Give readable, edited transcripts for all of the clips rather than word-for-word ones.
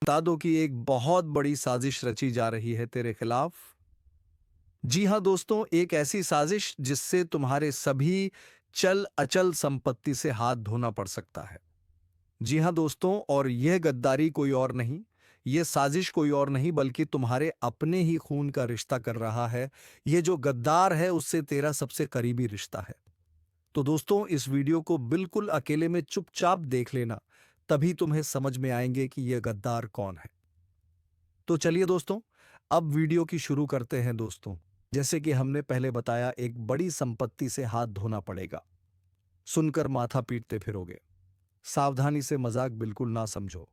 बता दो कि एक बहुत बड़ी साजिश रची जा रही है तेरे खिलाफ। जी हाँ दोस्तों, एक ऐसी साजिश जिससे तुम्हारे सभी चल अचल संपत्ति से हाथ धोना पड़ सकता है। जी हाँ दोस्तों, और यह गद्दारी कोई और नहीं, यह साजिश कोई और नहीं बल्कि तुम्हारे अपने ही खून का रिश्ता कर रहा है। यह जो गद्दार है उससे तेरा सबसे करीबी रिश्ता है। तो दोस्तों, इस वीडियो को बिल्कुल अकेले में चुपचाप देख लेना, तभी तुम्हें समझ में आएंगे कि यह गद्दार कौन है। तो चलिए दोस्तों, अब वीडियो की शुरू करते हैं दोस्तों। जैसे कि हमने पहले बताया, एक बड़ी संपत्ति से हाथ धोना पड़ेगा। सुनकर माथा पीटते फिरोगे। सावधानी से मजाक बिल्कुल ना समझो।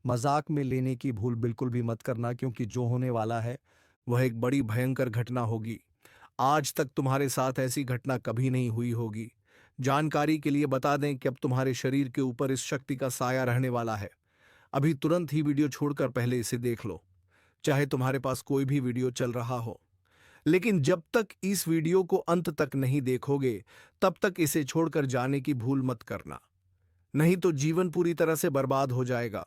मजाक में लेने की भूल बिल्कुल भी मत करना, क्योंकि जो होने वाला है वह एक बड़ी भयंकर घटना होगी। आज तक तुम्हारे साथ ऐसी घटना कभी नहीं हुई होगी। जानकारी के लिए बता दें कि अब तुम्हारे शरीर के ऊपर इस शक्ति का साया रहने वाला है। अभी तुरंत ही वीडियो छोड़कर पहले इसे देख लो, चाहे तुम्हारे पास कोई भी वीडियो चल रहा हो। लेकिन जब तक इस वीडियो को अंत तक नहीं देखोगे, तब तक इसे छोड़कर जाने की भूल मत करना, नहीं तो जीवन पूरी तरह से बर्बाद हो जाएगा।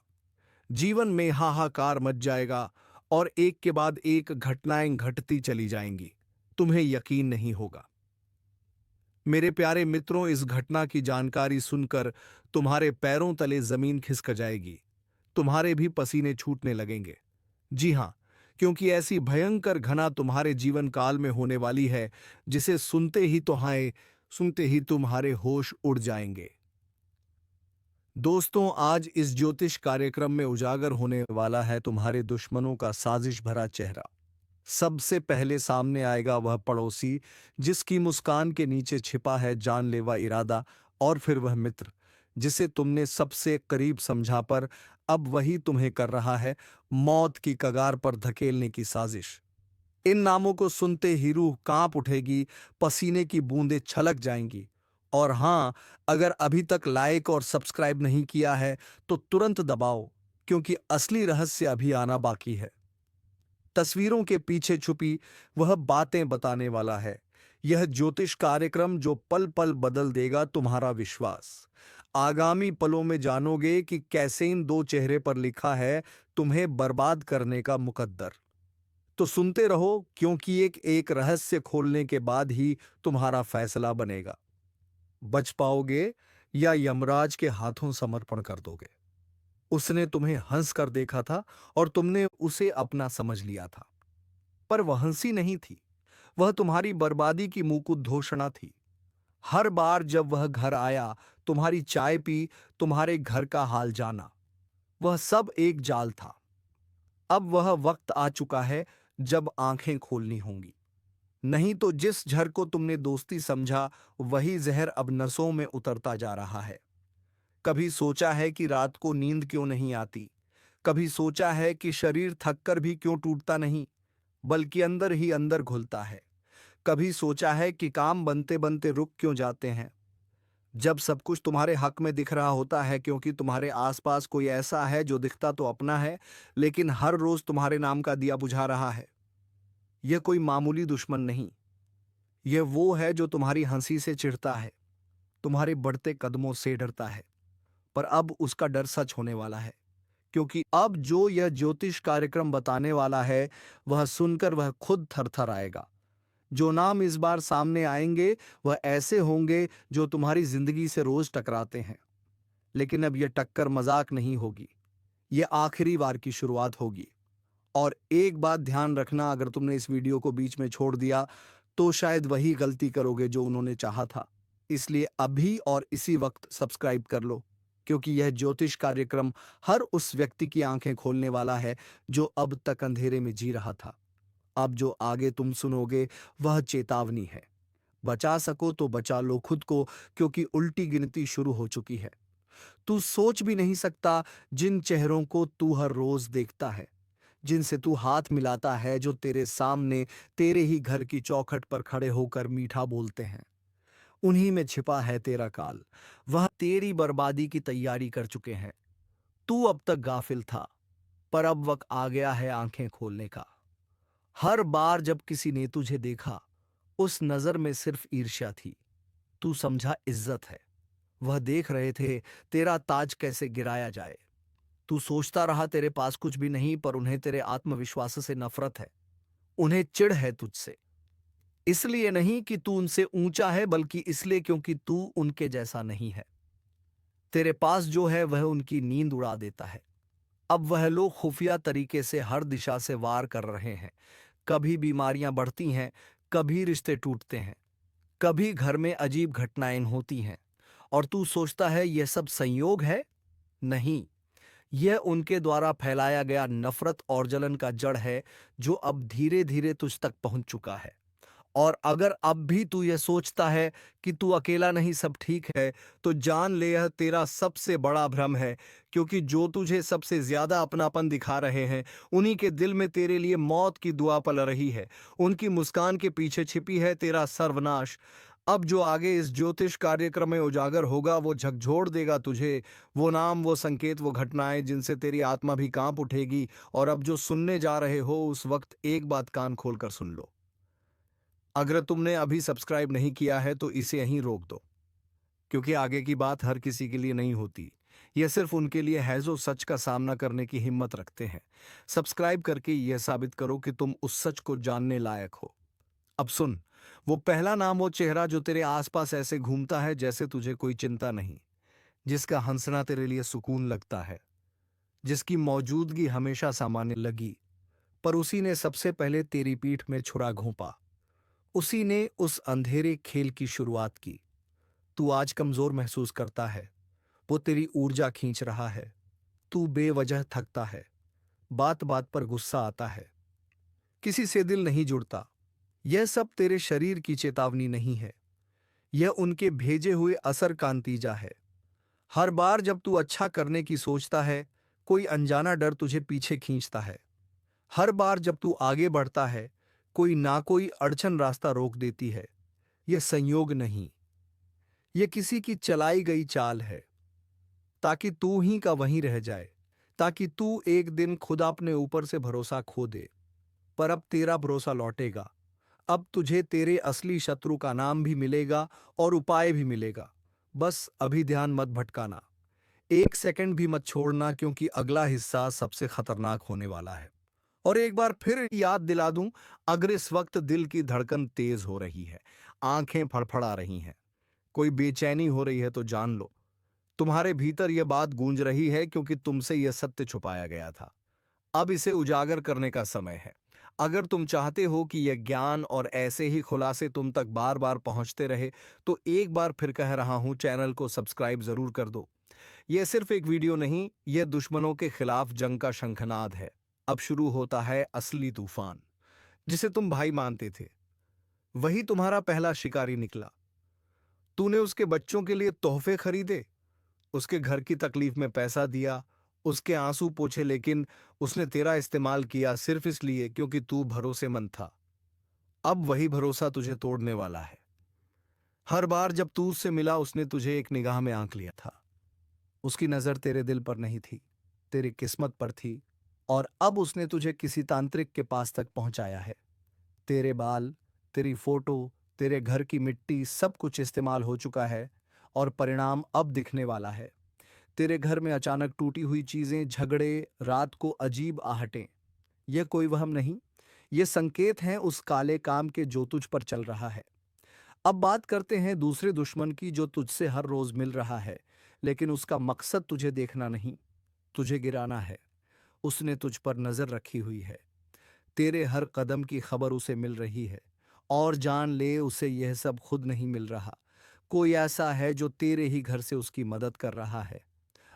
जीवन में हाहाकार मच जाएगा और एक के बाद एक घटनाएं घटती चली जाएंगी। तुम्हें यकीन नहीं होगा। मेरे प्यारे मित्रों, इस घटना की जानकारी सुनकर तुम्हारे पैरों तले जमीन खिसक जाएगी। तुम्हारे भी पसीने छूटने लगेंगे। जी हां, क्योंकि ऐसी भयंकर घटना तुम्हारे जीवन काल में होने वाली है, जिसे सुनते ही तुम्हारे होश उड़ जाएंगे। दोस्तों, आज इस ज्योतिष कार्यक्रम में उजागर होने वाला है तुम्हारे दुश्मनों का साजिश भरा चेहरा। सबसे पहले सामने आएगा वह पड़ोसी जिसकी मुस्कान के नीचे छिपा है जानलेवा इरादा, और फिर वह मित्र जिसे तुमने सबसे करीब समझा, पर अब वही तुम्हें कर रहा है मौत की कगार पर धकेलने की साजिश। इन नामों को सुनते ही रूह कांप उठेगी, पसीने की बूंदें छलक जाएंगी। और हां, अगर अभी तक लाइक और सब्सक्राइब नहीं किया है तो तुरंत दबाओ, क्योंकि असली रहस्य अभी आना बाकी है। तस्वीरों के पीछे छुपी वह बातें बताने वाला है यह ज्योतिष कार्यक्रम, जो पल पल बदल देगा तुम्हारा विश्वास। आगामी पलों में जानोगे कि कैसे इन दो चेहरे पर लिखा है तुम्हें बर्बाद करने का मुकद्दर। तो सुनते रहो, क्योंकि एक एक रहस्य खोलने के बाद ही तुम्हारा फैसला बनेगा। बच पाओगे या यमराज के हाथों समर्पण कर दोगे। उसने तुम्हें हंस कर देखा था और तुमने उसे अपना समझ लिया था, पर वह हंसी नहीं थी, वह तुम्हारी बर्बादी की मुंहकुद्घोषणा थी। हर बार जब वह घर आया, तुम्हारी चाय पी, तुम्हारे घर का हाल जाना, वह सब एक जाल था। अब वह वक्त आ चुका है जब आंखें खोलनी होंगी, नहीं तो जिस जहर को तुमने दोस्ती समझा, वही जहर अब नसों में उतरता जा रहा है। कभी सोचा है कि रात को नींद क्यों नहीं आती? कभी सोचा है कि शरीर थककर भी क्यों टूटता नहीं, बल्कि अंदर ही अंदर घुलता है? कभी सोचा है कि काम बनते बनते रुक क्यों जाते हैं, जब सब कुछ तुम्हारे हक में दिख रहा होता है? क्योंकि तुम्हारे आसपास कोई ऐसा है जो दिखता तो अपना है, लेकिन हर रोज तुम्हारे नाम का दिया बुझा रहा है। यह कोई मामूली दुश्मन नहीं, यह वो है जो तुम्हारी हंसी से चिढ़ता है, तुम्हारे बढ़ते कदमों से डरता है। पर अब उसका डर सच होने वाला है, क्योंकि अब जो यह ज्योतिष कार्यक्रम बताने वाला है, वह सुनकर वह खुद थरथर आएगा। जो नाम इस बार सामने आएंगे वह ऐसे होंगे जो तुम्हारी जिंदगी से रोज टकराते हैं। लेकिन अब यह टक्कर मजाक नहीं होगी, यह आखिरी बार की शुरुआत होगी। और एक बात ध्यान रखना, अगर तुमने इस वीडियो को बीच में छोड़ दिया तो शायद वही गलती करोगे जो उन्होंने चाहा था। इसलिए अभी और इसी वक्त सब्सक्राइब कर लो, क्योंकि यह ज्योतिष कार्यक्रम हर उस व्यक्ति की आंखें खोलने वाला है जो अब तक अंधेरे में जी रहा था। अब जो आगे तुम सुनोगे वह चेतावनी है। बचा सको तो बचा लो खुद को, क्योंकि उल्टी गिनती शुरू हो चुकी है। तू सोच भी नहीं सकता जिन चेहरों को तू हर रोज देखता है, जिनसे तू हाथ मिलाता है, जो तेरे सामने तेरे ही घर की चौखट पर खड़े होकर मीठा बोलते हैं, उन्हीं में छिपा है तेरा काल। वह तेरी बर्बादी की तैयारी कर चुके हैं। तू अब तक गाफिल था, पर अब वक्त आ गया है आंखें खोलने का। हर बार जब किसी ने तुझे देखा, उस नजर में सिर्फ ईर्ष्या थी। तू समझा इज्जत है। वह देख रहे थे तेरा ताज कैसे गिराया जाए। तू सोचता रहा तेरे पास कुछ भी नहीं, पर उन्हें तेरे आत्मविश्वास से नफरत है। उन्हें चिढ़ है तुझसे। इसलिए नहीं कि तू उनसे ऊंचा है, बल्कि इसलिए क्योंकि तू उनके जैसा नहीं है। तेरे पास जो है वह उनकी नींद उड़ा देता है। अब वह लोग खुफिया तरीके से हर दिशा से वार कर रहे हैं। कभी बीमारियां बढ़ती हैं, कभी रिश्ते टूटते हैं, कभी घर में अजीब घटनाएं होती हैं। और तू सोचता है यह सब संयोग है। नहीं, यह उनके द्वारा फैलाया गया नफरत और जलन का जड़ है, जो अब धीरे धीरे तुझ तक पहुंच चुका है। और अगर अब भी तू यह सोचता है कि तू अकेला नहीं, सब ठीक है, तो जान ले यह तेरा सबसे बड़ा भ्रम है। क्योंकि जो तुझे सबसे ज्यादा अपनापन दिखा रहे हैं, उन्हीं के दिल में तेरे लिए मौत की दुआ पल रही है। उनकी मुस्कान के पीछे छिपी है तेरा सर्वनाश। अब जो आगे इस ज्योतिष कार्यक्रम में उजागर होगा, वो झकझोर देगा तुझे। वो नाम, वो संकेत, वो घटनाएं जिनसे तेरी आत्मा भी कांप उठेगी। और अब जो सुनने जा रहे हो, उस वक्त एक बात कान खोलकर सुन लो। अगर तुमने अभी सब्सक्राइब नहीं किया है तो इसे यहीं रोक दो, क्योंकि आगे की बात हर किसी के लिए नहीं होती। यह सिर्फ उनके लिए है जो सच का सामना करने की हिम्मत रखते हैं। सब्सक्राइब करके यह साबित करो कि तुम उस सच को जानने लायक हो। अब सुन, वो पहला नाम, वो चेहरा जो तेरे आसपास ऐसे घूमता है जैसे तुझे कोई चिंता नहीं, जिसका हंसना तेरे लिए सुकून लगता है, जिसकी मौजूदगी हमेशा सामान्य लगी, पर उसी ने सबसे पहले तेरी पीठ में छुरा घोंपा। उसी ने उस अंधेरे खेल की शुरुआत की। तू आज कमजोर महसूस करता है, वो तेरी ऊर्जा खींच रहा है। तू बेवजह थकता है, बात बात पर गुस्सा आता है, किसी से दिल नहीं जुड़ता। यह सब तेरे शरीर की चेतावनी नहीं है, यह उनके भेजे हुए असर का नतीजा है। हर बार जब तू अच्छा करने की सोचता है, कोई अनजाना डर तुझे पीछे खींचता है। हर बार जब तू आगे बढ़ता है, कोई ना कोई अड़चन रास्ता रोक देती है। यह संयोग नहीं, यह किसी की चलाई गई चाल है, ताकि तू ही का वहीं रह जाए, ताकि तू एक दिन खुद अपने ऊपर से भरोसा खो दे। पर अब तेरा भरोसा लौटेगा। अब तुझे तेरे असली शत्रु का नाम भी मिलेगा और उपाय भी मिलेगा। बस अभी ध्यान मत भटकाना, एक सेकंड भी मत छोड़ना, क्योंकि अगला हिस्सा सबसे खतरनाक होने वाला है। और एक बार फिर याद दिला दूं, अगर इस वक्त दिल की धड़कन तेज हो रही है, आंखें फड़फड़ा रही हैं, कोई बेचैनी हो रही है, तो जान लो तुम्हारे भीतर यह बात गूंज रही है, क्योंकि तुमसे यह सत्य छुपाया गया था। अब इसे उजागर करने का समय है। अगर तुम चाहते हो कि यह ज्ञान और ऐसे ही खुलासे तुम तक बार बार पहुंचते रहे, तो एक बार फिर कह रहा हूं, चैनल को सब्सक्राइब जरूर कर दो। यह सिर्फ एक वीडियो नहीं, यह दुश्मनों के खिलाफ जंग का शंखनाद है। अब शुरू होता है असली तूफान। जिसे तुम भाई मानते थे, वही तुम्हारा पहला शिकारी निकला। तूने उसके बच्चों के लिए तोहफे खरीदे, उसके घर की तकलीफ में पैसा दिया, उसके आंसू पोंछे, लेकिन उसने तेरा इस्तेमाल किया सिर्फ इसलिए क्योंकि तू भरोसेमंद था। अब वही भरोसा तुझे तोड़ने वाला है। हर बार जब तू उससे मिला, उसने तुझे एक निगाह में आंक लिया था। उसकी नजर तेरे दिल पर नहीं थी, तेरी किस्मत पर थी। और अब उसने तुझे किसी तांत्रिक के पास तक पहुंचाया है। तेरे बाल, तेरी फोटो, तेरे घर की मिट्टी, सब कुछ इस्तेमाल हो चुका है। और परिणाम अब दिखने वाला है। तेरे घर में अचानक टूटी हुई चीजें, झगड़े, रात को अजीब आहटें। यह कोई वहम नहीं, ये संकेत हैं उस काले काम के जो तुझ पर चल रहा है। अब बात करते हैं दूसरे दुश्मन की, जो तुझसे हर रोज मिल रहा है, लेकिन उसका मकसद तुझे देखना नहीं, तुझे गिराना है। उसने तुझ पर नजर रखी हुई है, तेरे हर कदम की खबर उसे मिल रही है। और जान ले, उसे यह सब खुद नहीं मिल रहा, कोई ऐसा है जो तेरे ही घर से उसकी मदद कर रहा है।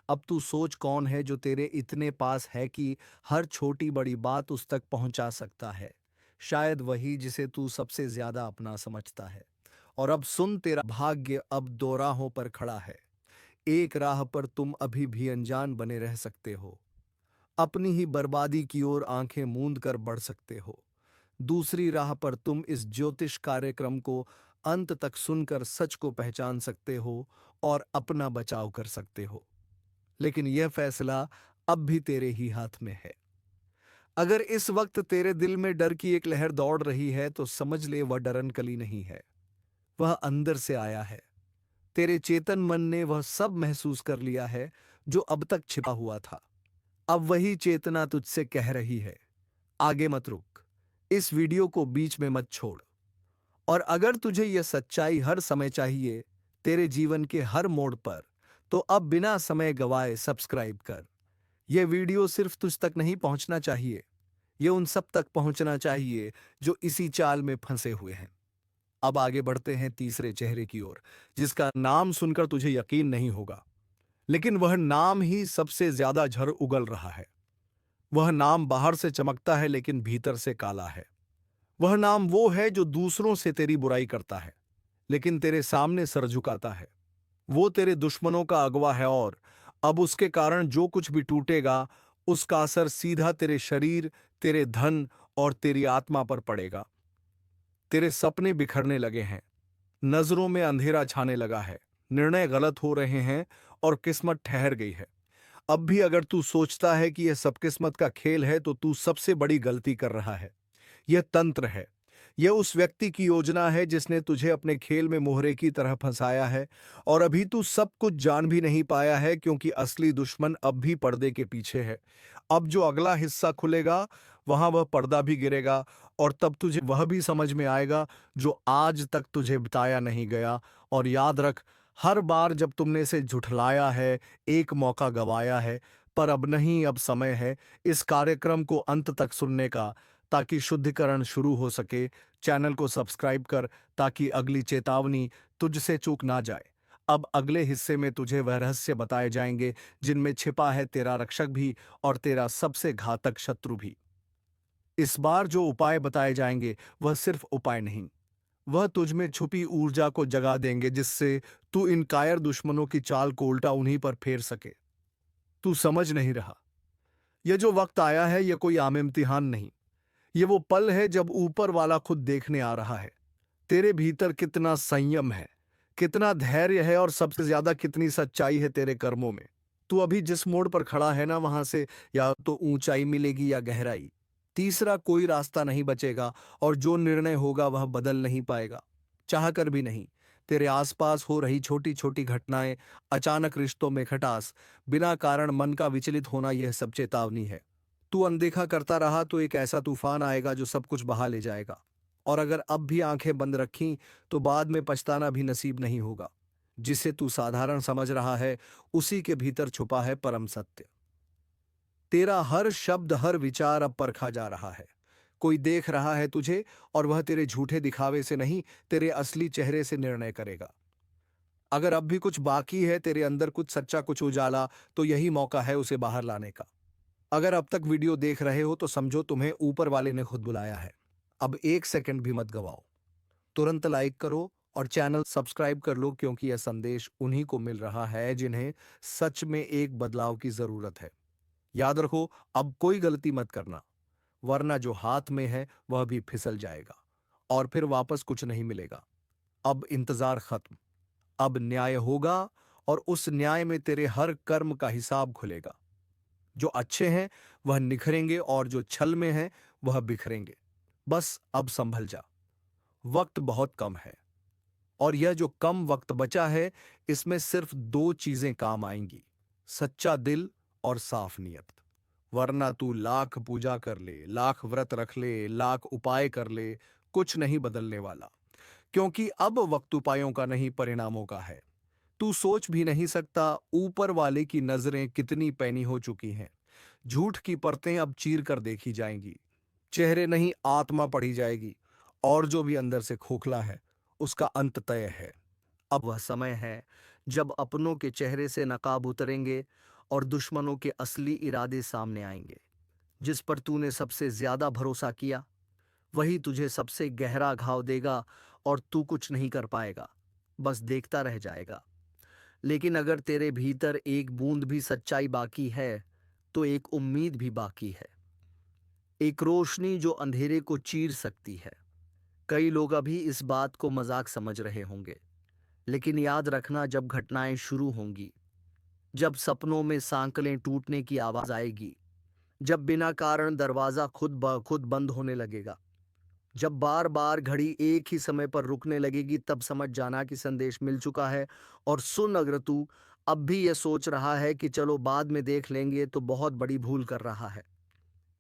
अब तू सोच, कौन है जो तेरे इतने पास है कि हर छोटी बड़ी बात उस तक पहुंचा सकता है? शायद वही जिसे तू सबसे ज्यादा अपना समझता है। और अब सुन, तेरा भाग्य अब दो राहों पर खड़ा है। एक राह पर तुम अभी भी अनजान बने रह सकते हो, अपनी ही बर्बादी की ओर आंखें मूंद कर बढ़ सकते हो। दूसरी राह पर तुम इस ज्योतिष कार्यक्रम को अंत तक सुनकर सच को पहचान सकते हो और अपना बचाव कर सकते हो। लेकिन यह फैसला अब भी तेरे ही हाथ में है। अगर इस वक्त तेरे दिल में डर की एक लहर दौड़ रही है, तो समझ ले वह डर नकली नहीं है, वह अंदर से आया है। तेरे चेतन मन ने वह सब महसूस कर लिया है जो अब तक छिपा हुआ था। अब वही चेतना तुझसे कह रही है, आगे मत रुक, इस वीडियो को बीच में मत छोड़। और अगर तुझे यह सच्चाई हर समय चाहिए, तेरे जीवन के हर मोड़ पर, तो अब बिना समय गवाए सब्सक्राइब कर। यह वीडियो सिर्फ तुझ तक नहीं पहुंचना चाहिए, यह उन सब तक पहुंचना चाहिए जो इसी चाल में फंसे हुए हैं। अब आगे बढ़ते हैं तीसरे चेहरे की ओर, जिसका नाम सुनकर तुझे यकीन नहीं होगा, लेकिन वह नाम ही सबसे ज्यादा झड़ उगल रहा है। वह नाम बाहर से चमकता है लेकिन भीतर से काला है। वह नाम वो है जो दूसरों से तेरी बुराई करता है लेकिन तेरे सामने सर झुकाता है। वो तेरे दुश्मनों का अगवा है और अब उसके कारण जो कुछ भी टूटेगा, उसका असर सीधा तेरे शरीर, तेरे धन और तेरी आत्मा पर पड़ेगा। तेरे सपने बिखरने लगे हैं, नजरों में अंधेरा छाने लगा है, निर्णय गलत हो रहे हैं और किस्मत ठहर गई है। अब भी अगर तू सोचता है कि यह सब किस्मत का खेल है, तो तू सबसे बड़ी गलती कर रहा है। यह तंत्र है। यह उस व्यक्ति की योजना है जिसने तुझे अपने खेल में मोहरे की तरह फंसाया है, और अभी तू सब कुछ जान भी नहीं पाया है, क्योंकि असली दुश्मन अब भी पर्दे के पीछे है। अब जो अगला हिस्सा खुलेगा, वहां वह पर्दा भी गिरेगा, और तब तुझे वह भी समझ में आएगा जो आज तक तुझे बताया नहीं गया। और याद रख, हर बार जब तुमने इसे झुठलाया है, एक मौका गवाया है, पर अब नहीं, अब समय है इस कार्यक्रम को अंत तक सुनने का, ताकि शुद्धिकरण शुरू हो सके। चैनल को सब्सक्राइब कर ताकि अगली चेतावनी तुझसे चूक ना जाए। अब अगले हिस्से में तुझे वह रहस्य बताए जाएंगे जिनमें छिपा है तेरा रक्षक भी और तेरा सबसे घातक शत्रु भी। इस बार जो उपाय बताए जाएंगे वह सिर्फ उपाय नहीं, वह तुझ में छुपी ऊर्जा को जगा देंगे, जिससे तू इन कायर दुश्मनों की चाल को उल्टा उन्हीं पर फेर सके। तू समझ नहीं रहा, यह जो वक्त आया है यह कोई आम इम्तिहान नहीं, ये वो पल है जब ऊपर वाला खुद देखने आ रहा है तेरे भीतर कितना संयम है, कितना धैर्य है, और सबसे ज्यादा कितनी सच्चाई है तेरे कर्मों में। तू अभी जिस मोड़ पर खड़ा है ना, वहां से या तो ऊंचाई मिलेगी या गहराई। तीसरा कोई रास्ता नहीं बचेगा, और जो निर्णय होगा वह बदल नहीं पाएगा, चाह कर भी नहीं। तेरे आसपास हो रही छोटी छोटी घटनाएं, अचानक रिश्तों में खटास, बिना कारण मन का विचलित होना, यह सब चेतावनी है। तू अनदेखा करता रहा तो एक ऐसा तूफान आएगा जो सब कुछ बहा ले जाएगा। और अगर अब भी आंखें बंद रखीं, तो बाद में पछताना भी नसीब नहीं होगा। जिसे तू साधारण समझ रहा है, उसी के भीतर छुपा है परम सत्य। तेरा हर शब्द, हर विचार अब परखा जा रहा है। कोई देख रहा है तुझे, और वह तेरे झूठे दिखावे से नहीं, तेरे असली चेहरे से निर्णय करेगा। अगर अब भी कुछ बाकी है, तेरे अंदर कुछ सच्चा, कुछ उजाला, तो यही मौका है उसे बाहर लाने का। अगर अब तक वीडियो देख रहे हो तो समझो तुम्हें ऊपर वाले ने खुद बुलाया है। अब एक सेकंड भी मत गवाओ, तुरंत लाइक करो और चैनल सब्सक्राइब कर लो, क्योंकि यह संदेश उन्हीं को मिल रहा है जिन्हें सच में एक बदलाव की जरूरत है। याद रखो, अब कोई गलती मत करना, वरना जो हाथ में है वह भी फिसल जाएगा और फिर वापस कुछ नहीं मिलेगा। अब इंतजार खत्म, अब न्याय होगा, और उस न्याय में तेरे हर कर्म का हिसाब खुलेगा। जो अच्छे हैं वह निखरेंगे, और जो छल में हैं वह बिखरेंगे। बस अब संभल जा, वक्त बहुत कम है, और यह जो कम वक्त बचा है, इसमें सिर्फ दो चीजें काम आएंगी, सच्चा दिल और साफ नियत। वरना तू लाख पूजा कर ले, लाख व्रत रख ले, लाख उपाय कर ले, कुछ नहीं बदलने वाला। क्योंकि अब वक्त उपायों का नहीं, परिणामों का है। तू सोच भी नहीं सकता ऊपर वाले की नजरें कितनी पैनी हो चुकी हैं। झूठ की परतें अब चीर कर देखी जाएंगी, चेहरे नहीं, आत्मा पढ़ी जाएगी, और जो भी अंदर से खोखला है उसका अंत तय है। अब वह समय है जब अपनों के चेहरे से नकाब उतरेंगे और दुश्मनों के असली इरादे सामने आएंगे। जिस पर तूने सबसे ज्यादा भरोसा किया, वही तुझे सबसे गहरा घाव देगा, और तू कुछ नहीं कर पाएगा, बस देखता रह जाएगा। लेकिन अगर तेरे भीतर एक बूंद भी सच्चाई बाकी है, तो एक उम्मीद भी बाकी है, एक रोशनी जो अंधेरे को चीर सकती है। कई लोग अभी इस बात को मजाक समझ रहे होंगे, लेकिन याद रखना, जब घटनाएं शुरू होंगी, जब सपनों में सांकलें टूटने की आवाज आएगी, जब बिना कारण दरवाजा खुद ब खुद बंद होने लगेगा, जब बार बार घड़ी एक ही समय पर रुकने लगेगी, तब समझ जाना कि संदेश मिल चुका है। और सुन, अगर तू अब भी यह सोच रहा है कि चलो बाद में देख लेंगे, तो बहुत बड़ी भूल कर रहा है।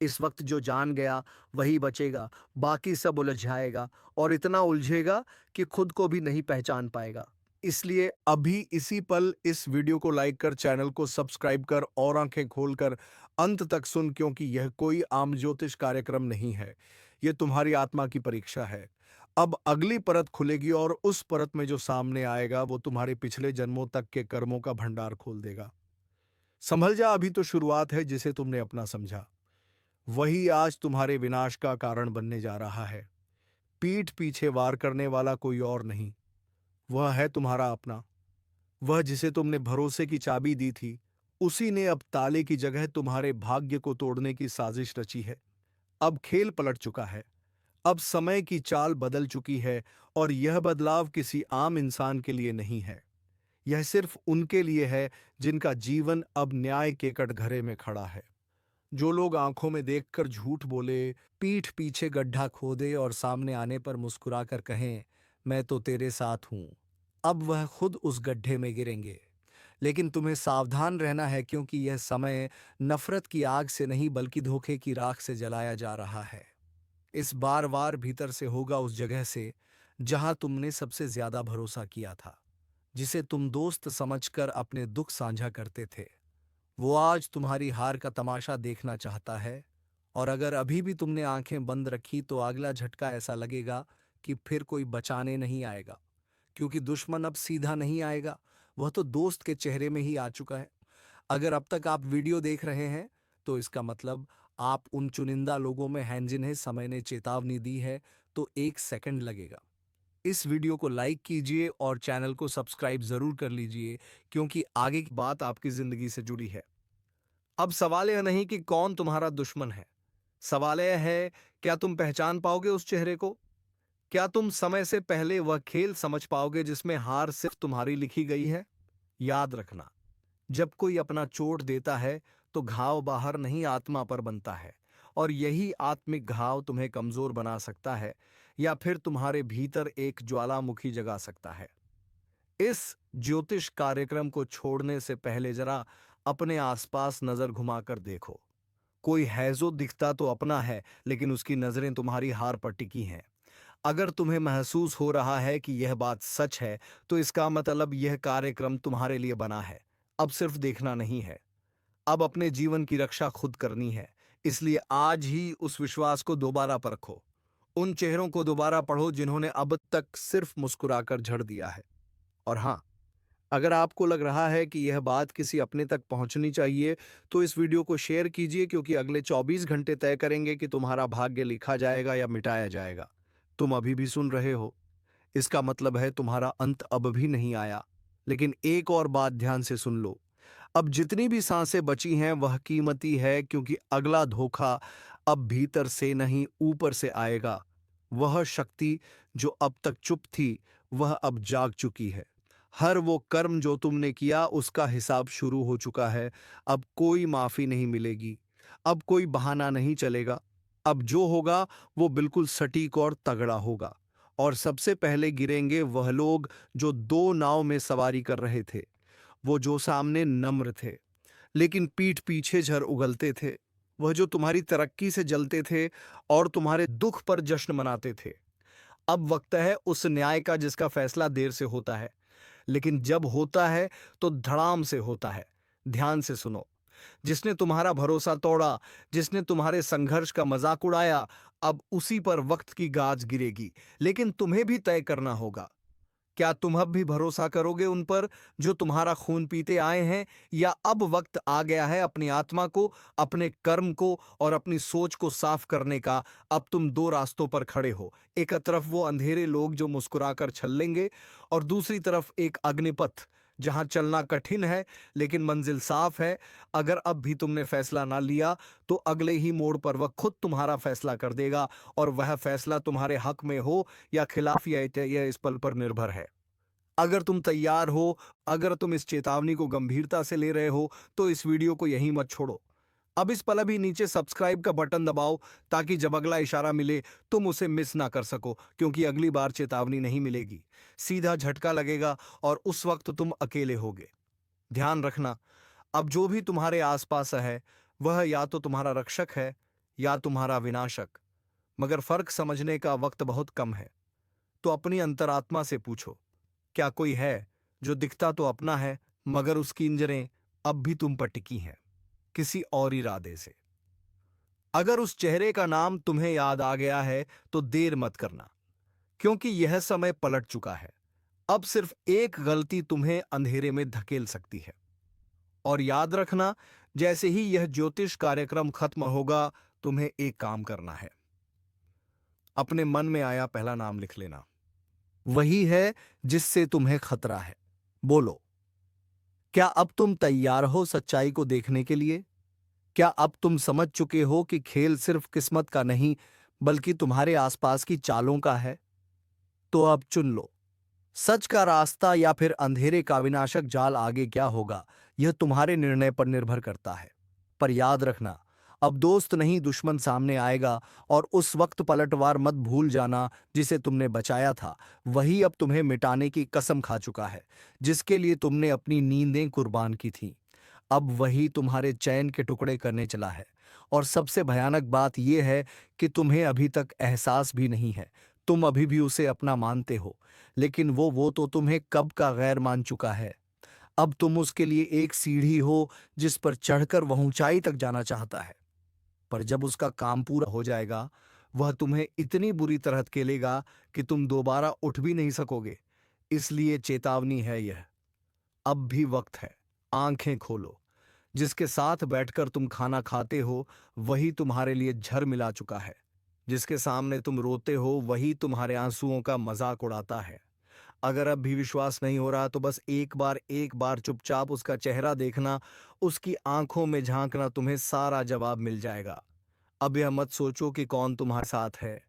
इस वक्त जो जान गया वही बचेगा, बाकी सब उलझ जाएगा और इतना उलझेगा कि खुद को भी नहीं पहचान पाएगा। इसलिए अभी इसी पल इस वीडियो को लाइक कर, चैनल को सब्सक्राइब कर और आंखें खोलकर अंत तक सुन, क्योंकि यह कोई आम ज्योतिष कार्यक्रम नहीं है। यह तुम्हारी आत्मा की परीक्षा है। अब अगली परत खुलेगी और उस परत में जो सामने आएगा वो तुम्हारे पिछले जन्मों तक के कर्मों का भंडार खोल देगा। संभल जा, अभी तो शुरुआत है। जिसे तुमने अपना समझा वही आज तुम्हारे विनाश का कारण बनने जा रहा है। पीठ पीछे वार करने वाला कोई और नहीं, वह है तुम्हारा अपना। वह जिसे तुमने भरोसे की चाबी दी थी, उसी ने अब ताले की जगह तुम्हारे भाग्य को तोड़ने की साजिश रची है। अब खेल पलट चुका है। अब समय की चाल बदल चुकी है और यह बदलाव किसी आम इंसान के लिए नहीं है। यह सिर्फ उनके लिए है जिनका जीवन अब न्याय के कटघरे में खड़ा है। जो लोग आंखों में देखकर झूठ बोले, पीठ पीछे गड्ढा खोदे और सामने आने पर मुस्कुराकर कहें, मैं तो तेरे साथ हूं, अब वह खुद उस गड्ढे में गिरेंगे। लेकिन तुम्हें सावधान रहना है, क्योंकि यह समय नफरत की आग से नहीं बल्कि धोखे की राख से जलाया जा रहा है। इस बार वार भीतर से होगा, उस जगह से जहां तुमने सबसे ज्यादा भरोसा किया था, जिसे तुम दोस्त समझकर अपने दुख साझा करते थे। वो आज तुम्हारी हार का तमाशा देखना चाहता है। और अगर अभी भी तुमने आंखें बंद रखी तो अगला झटका ऐसा लगेगा कि फिर कोई बचाने नहीं आएगा, क्योंकि दुश्मन अब सीधा नहीं आएगा, वह तो दोस्त के चेहरे में ही आ चुका है। अगर अब तक आप वीडियो देख रहे हैं तो इसका मतलब आप उन चुनिंदा लोगों में हैं जिन्हें समय ने चेतावनी दी है। तो 1 सेकंड लगेगा। इस वीडियो को लाइक कीजिए और चैनल को सब्सक्राइब जरूर कर लीजिए, क्योंकि आगे की बात आपकी जिंदगी से जुड़ी है। अब सवाल यह नहीं कि कौन तुम्हारा दुश्मन है, सवाल यह है, क्या तुम पहचान पाओगे उस चेहरे को? क्या तुम समय से पहले वह खेल समझ पाओगे जिसमें हार सिर्फ तुम्हारी लिखी गई है? याद रखना, जब कोई अपना चोट देता है तो घाव बाहर नहीं, आत्मा पर बनता है। और यही आत्मिक घाव तुम्हें कमजोर बना सकता है या फिर तुम्हारे भीतर एक ज्वालामुखी जगा सकता है। इस ज्योतिष कार्यक्रम को छोड़ने से पहले जरा अपने आसपास नजर घुमाकर देखो। कोई है जो दिखता तो अपना है, लेकिन उसकी नजरें तुम्हारी हार पर टिकी हैं। अगर तुम्हें महसूस हो रहा है कि यह बात सच है, तो इसका मतलब यह कार्यक्रम तुम्हारे लिए बना है। अब सिर्फ देखना नहीं है, अब अपने जीवन की रक्षा खुद करनी है। इसलिए आज ही उस विश्वास को दोबारा परखो। उन चेहरों को दोबारा पढ़ो जिन्होंने अब तक सिर्फ मुस्कुराकर झड़ दिया है। और हाँ, अगर आपको लग रहा है कि यह बात किसी अपने तक पहुंचनी चाहिए, तो इस वीडियो को शेयर कीजिए, क्योंकि अगले 24 घंटे तय करेंगे कि तुम्हारा भाग्य लिखा जाएगा या मिटाया जाएगा। तुम अभी भी सुन रहे हो, इसका मतलब है तुम्हारा अंत अब भी नहीं आया। लेकिन एक और बात ध्यान से सुन लो, अब जितनी भी सांसें बची हैं वह कीमती है, क्योंकि अगला धोखा अब भीतर से नहीं ऊपर से आएगा। वह शक्ति जो अब तक चुप थी, वह अब जाग चुकी है। हर वो कर्म जो तुमने किया उसका हिसाब शुरू हो चुका है। अब कोई माफी नहीं मिलेगी, अब कोई बहाना नहीं चलेगा। अब जो होगा वो बिल्कुल सटीक और तगड़ा होगा। और सबसे पहले गिरेंगे वह लोग जो दो नाव में सवारी कर रहे थे, वो जो सामने नम्र थे लेकिन पीठ पीछे झर उगलते थे, वह जो तुम्हारी तरक्की से जलते थे और तुम्हारे दुख पर जश्न मनाते थे। अब वक्त है उस न्याय का जिसका फैसला देर से होता है, लेकिन जब होता है तो धड़ाम से होता है। ध्यान से सुनो, जिसने तुम्हारा भरोसा तोड़ा, जिसने तुम्हारे संघर्ष का मजाक उड़ाया, अब उसी पर वक्त की गाज गिरेगी। लेकिन तुम्हें भी तय करना होगा, क्या तुम अब भी भरोसा करोगे उन पर जो तुम्हारा खून पीते आए हैं, या अब वक्त आ गया है अपनी आत्मा को, अपने कर्म को और अपनी सोच को साफ करने का? अब तुम दो रास्तों पर खड़े हो, एक तरफ वो अंधेरे लोग जो मुस्कुराकर छल्लेंगे, और दूसरी तरफ एक अग्निपथ जहां चलना कठिन है लेकिन मंजिल साफ है। अगर अब भी तुमने फैसला ना लिया तो अगले ही मोड़ पर वह खुद तुम्हारा फैसला कर देगा, और वह फैसला तुम्हारे हक में हो या खिलाफ, यह इस पल पर निर्भर है। अगर तुम तैयार हो, अगर तुम इस चेतावनी को गंभीरता से ले रहे हो, तो इस वीडियो को यहीं मत छोड़ो। अब इस पल अभी नीचे सब्सक्राइब का बटन दबाओ, ताकि जब अगला इशारा मिले तुम उसे मिस ना कर सको, क्योंकि अगली बार चेतावनी नहीं मिलेगी, सीधा झटका लगेगा और उस वक्त तुम अकेले होगे। ध्यान रखना, अब जो भी तुम्हारे आसपास है वह या तो तुम्हारा रक्षक है या तुम्हारा विनाशक, मगर फर्क समझने का वक्त बहुत कम है। तो अपनी अंतरात्मा से पूछो, क्या कोई है जो दिखता तो अपना है मगर उसकी इंजरें अब भी तुम पर टिकी हैं, किसी और इरादे से। अगर उस चेहरे का नाम तुम्हें याद आ गया है तो देर मत करना, क्योंकि यह समय पलट चुका है। अब सिर्फ एक गलती तुम्हें अंधेरे में धकेल सकती है। और याद रखना, जैसे ही यह ज्योतिष कार्यक्रम खत्म होगा, तुम्हें एक काम करना है। अपने मन में आया पहला नाम लिख लेना, वही है जिससे तुम्हें खतरा है। बोलो, क्या अब तुम तैयार हो सच्चाई को देखने के लिए? क्या अब तुम समझ चुके हो कि खेल सिर्फ किस्मत का नहीं, बल्कि तुम्हारे आसपास की चालों का है? तो अब चुन लो, सच का रास्ता या फिर अंधेरे का विनाशक जाल। आगे क्या होगा, यह तुम्हारे निर्णय पर निर्भर करता है। पर याद रखना, अब दोस्त नहीं दुश्मन सामने आएगा, और उस वक्त पलटवार मत भूल जाना जिसे तुमने बचाया था। वही अब तुम्हें मिटाने की कसम खा चुका है, जिसके लिए तुमने अपनी नींदें कुर्बान की थीं। अब वही तुम्हारे चैन के टुकड़े करने चला है। और सबसे भयानक बात यह है कि तुम्हें अभी तक एहसास भी नहीं है। तुम अभी भी उसे अपना मानते हो, लेकिन वो तो तुम्हें कब का गैर मान चुका है। अब तुम उसके लिए एक सीढ़ी हो जिस पर चढ़कर वह ऊंचाई तक जाना चाहता है। पर जब उसका काम पूरा हो जाएगा, वह तुम्हें इतनी बुरी तरह धकेलेगा कि तुम दोबारा उठ भी नहीं सकोगे। इसलिए चेतावनी है यह, अब भी वक्त है। आंखें खोलो, जिसके साथ बैठकर तुम खाना खाते हो वही तुम्हारे लिए झर मिला चुका है। जिसके सामने तुम रोते हो वही तुम्हारे आंसुओं का मजाक उड़ाता है। अगर अब भी विश्वास नहीं हो रहा तो बस एक बार चुपचाप उसका चेहरा देखना, उसकी आंखों में झांकना, तुम्हें सारा जवाब मिल जाएगा। अब यह मत सोचो कि कौन तुम्हारे साथ है,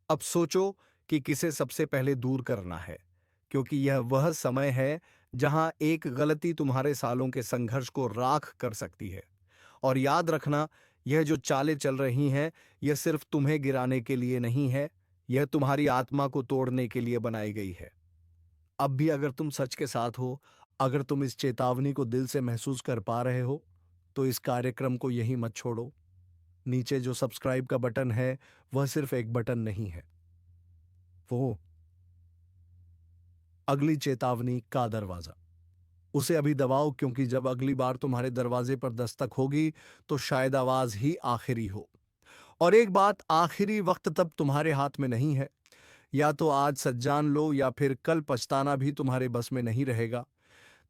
अब सोचो कि किसे सबसे पहले दूर करना है, क्योंकि यह वह समय है जहां एक गलती तुम्हारे सालों के संघर्ष को राख कर सकती है। और याद रखना, यह जो चालें चल रही हैं, यह सिर्फ तुम्हें गिराने के लिए नहीं है, यह तुम्हारी आत्मा को तोड़ने के लिए बनाई गई है। अब भी अगर तुम सच के साथ हो, अगर तुम इस चेतावनी को दिल से महसूस कर पा रहे हो, तो इस कार्यक्रम को यहीं मत छोड़ो। नीचे जो सब्सक्राइब का बटन है, वह सिर्फ एक बटन नहीं है, वो अगली चेतावनी का दरवाजा। उसे अभी दबाओ, क्योंकि जब अगली बार तुम्हारे दरवाजे पर दस्तक होगी तो शायद आवाज ही आखिरी हो। और एक बात, आखिरी वक्त तब तुम्हारे हाथ में नहीं है। या तो आज सच जान लो या फिर कल पछताना भी तुम्हारे बस में नहीं रहेगा।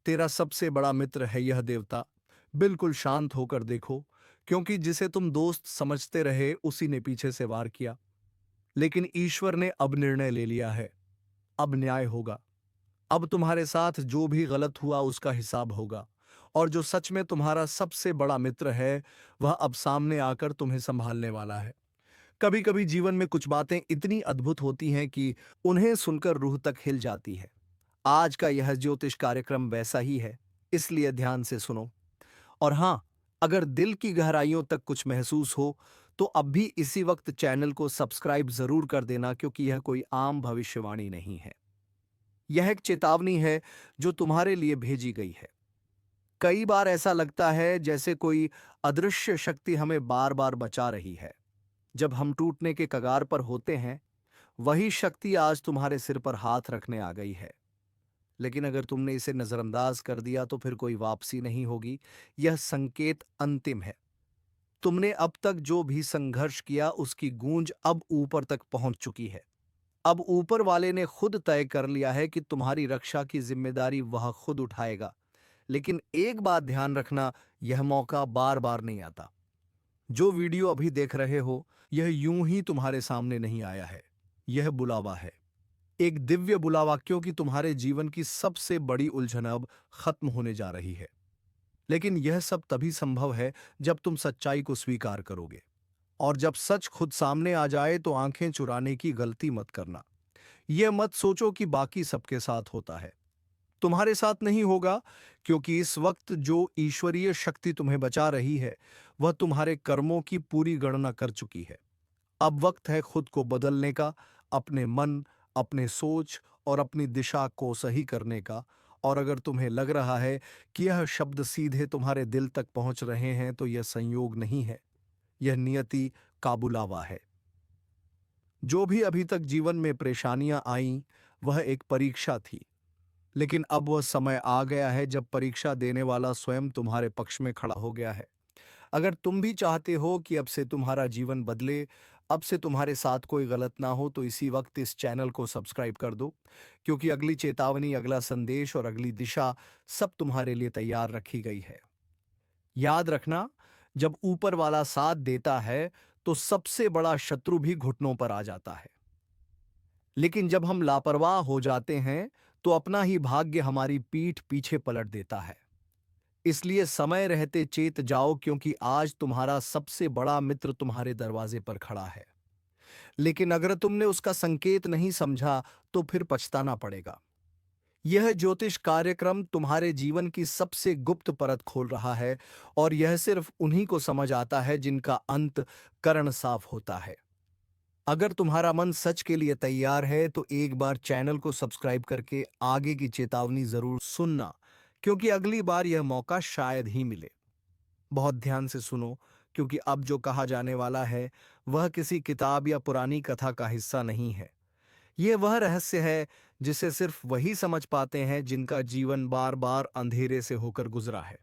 तेरा सबसे बड़ा मित्र है यह देवता। बिल्कुल शांत होकर देखो, क्योंकि जिसे तुम दोस्त समझते रहे उसी ने पीछे से वार किया। लेकिन ईश्वर ने अब निर्णय ले लिया है, अब न्याय होगा। अब तुम्हारे साथ जो भी गलत हुआ उसका हिसाब होगा। और जो सच में तुम्हारा सबसे बड़ा मित्र है, वह अब सामने आकर तुम्हें संभालने वाला है। कभी कभी जीवन में कुछ बातें इतनी अद्भुत होती हैं कि उन्हें सुनकर रूह तक हिल जाती है। आज का यह ज्योतिष कार्यक्रम वैसा ही है, इसलिए ध्यान से सुनो। और हाँ, अगर दिल की गहराइयों तक कुछ महसूस हो तो अब भी इसी वक्त चैनल को सब्सक्राइब जरूर कर देना, क्योंकि यह कोई आम भविष्यवाणी नहीं है। यह एक चेतावनी है जो तुम्हारे लिए भेजी गई है। कई बार ऐसा लगता है जैसे कोई अदृश्य शक्ति हमें बार बार बचा रही है। जब हम टूटने के कगार पर होते हैं, वही शक्ति आज तुम्हारे सिर पर हाथ रखने आ गई है। लेकिन अगर तुमने इसे नजरअंदाज कर दिया तो फिर कोई वापसी नहीं होगी। यह संकेत अंतिम है। तुमने अब तक जो भी संघर्ष किया उसकी गूंज अब ऊपर तक पहुंच चुकी है। अब ऊपर वाले ने खुद तय कर लिया है कि तुम्हारी रक्षा की जिम्मेदारी वह खुद उठाएगा। लेकिन एक बात ध्यान रखना, यह मौका बार बार नहीं आता। जो वीडियो अभी देख रहे हो, यह यूं ही तुम्हारे सामने नहीं आया है। यह बुलावा है, एक दिव्य बुलावा, क्योंकि तुम्हारे जीवन की सबसे बड़ी उलझन अब खत्म होने जा रही है। लेकिन यह सब तभी संभव है जब तुम सच्चाई को स्वीकार करोगे। और जब सच खुद सामने आ जाए तो आंखें चुराने की गलती मत करना। यह मत सोचो कि बाकी सबके साथ होता है, तुम्हारे साथ नहीं होगा। क्योंकि इस वक्त जो ईश्वरीय शक्ति तुम्हें बचा रही है, वह तुम्हारे कर्मों की पूरी गणना कर चुकी है। अब वक्त है खुद को बदलने का, अपने मन, अपने सोच और अपनी दिशा को सही करने का। और अगर तुम्हें लग रहा है कि यह शब्द सीधे तुम्हारे दिल तक पहुंच रहे हैं तो यह संयोग नहीं है, यह नियति का बुलावा है। जो भी अभी तक जीवन में परेशानियां आईं, वह एक परीक्षा थी, लेकिन अब वह समय आ गया है जब परीक्षा देने वाला स्वयं तुम्हारे पक्ष में खड़ा हो गया है। अगर तुम भी चाहते हो कि अब से तुम्हारा जीवन बदले, अब से तुम्हारे साथ कोई गलत ना हो, तो इसी वक्त इस चैनल को सब्सक्राइब कर दो, क्योंकि अगली चेतावनी, अगला संदेश और अगली दिशा सब तुम्हारे लिए तैयार रखी गई है। याद रखना, जब ऊपर वाला साथ देता है तो सबसे बड़ा शत्रु भी घुटनों पर आ जाता है, लेकिन जब हम लापरवाह हो जाते हैं तो अपना ही भाग्य हमारी पीठ पीछे पलट देता है। इसलिए समय रहते चेत जाओ, क्योंकि आज तुम्हारा सबसे बड़ा मित्र तुम्हारे दरवाजे पर खड़ा है। लेकिन अगर तुमने उसका संकेत नहीं समझा तो फिर पछताना पड़ेगा। यह ज्योतिष कार्यक्रम तुम्हारे जीवन की सबसे गुप्त परत खोल रहा है, और यह सिर्फ उन्हीं को समझ आता है जिनका अंत कर्ण साफ होता है। अगर तुम्हारा मन सच के लिए तैयार है तो एक बार चैनल को सब्सक्राइब करके आगे की चेतावनी जरूर सुनना, क्योंकि अगली बार यह मौका शायद ही मिले। बहुत ध्यान से सुनो, क्योंकि अब जो कहा जाने वाला है वह किसी किताब या पुरानी कथा का हिस्सा नहीं है। यह वह रहस्य है जिसे सिर्फ वही समझ पाते हैं जिनका जीवन बार बार अंधेरे से होकर गुजरा है।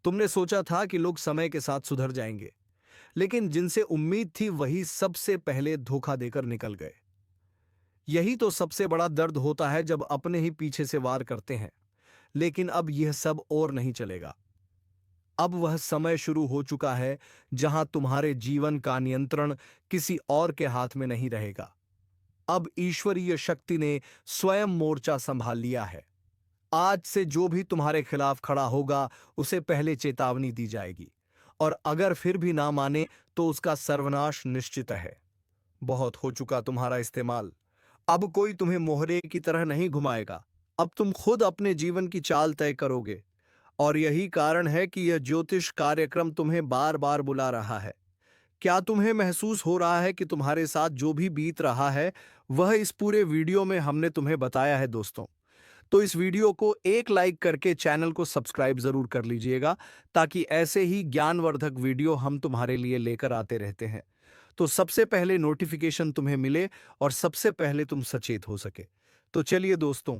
तुमने सोचा था कि लोग समय के साथ सुधर जाएंगे, लेकिन जिनसे उम्मीद थी वही सबसे पहले धोखा देकर निकल गए। यही तो सबसे बड़ा दर्द होता है जब अपने ही पीछे से वार करते हैं। लेकिन अब यह सब और नहीं चलेगा। अब वह समय शुरू हो चुका है जहां तुम्हारे जीवन का नियंत्रण किसी और के हाथ में नहीं रहेगा। अब ईश्वरीय शक्ति ने स्वयं मोर्चा संभाल लिया है। आज से जो भी तुम्हारे खिलाफ खड़ा होगा उसे पहले चेतावनी दी जाएगी, और अगर फिर भी ना माने तो उसका सर्वनाश निश्चित है। बहुत हो चुका तुम्हारा इस्तेमाल। अब कोई तुम्हें मोहरे की तरह नहीं घुमाएगा। अब तुम खुद अपने जीवन की चाल तय करोगे, और यही कारण है कि यह ज्योतिष कार्यक्रम तुम्हें बार बार बुला रहा है। क्या तुम्हें महसूस हो रहा है कि तुम्हारे साथ जो भी बीत रहा है वह इस पूरे वीडियो में हमने तुम्हें बताया है दोस्तों? तो इस वीडियो को एक लाइक करके चैनल को सब्सक्राइब जरूर कर लीजिएगा, ताकि ऐसे ही ज्ञानवर्धक वीडियो हम तुम्हारे लिए लेकर आते रहते हैं। तो सबसे पहले नोटिफिकेशन तुम्हें मिले और सबसे पहले तुम सचेत हो सके। तो चलिए दोस्तों,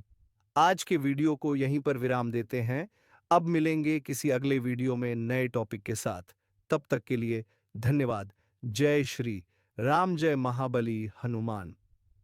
आज के वीडियो को यहीं पर विराम देते हैं। अब मिलेंगे किसी अगले वीडियो में नए टॉपिक के साथ। तब तक के लिए धन्यवाद। जय श्री राम, जय महाबली हनुमान।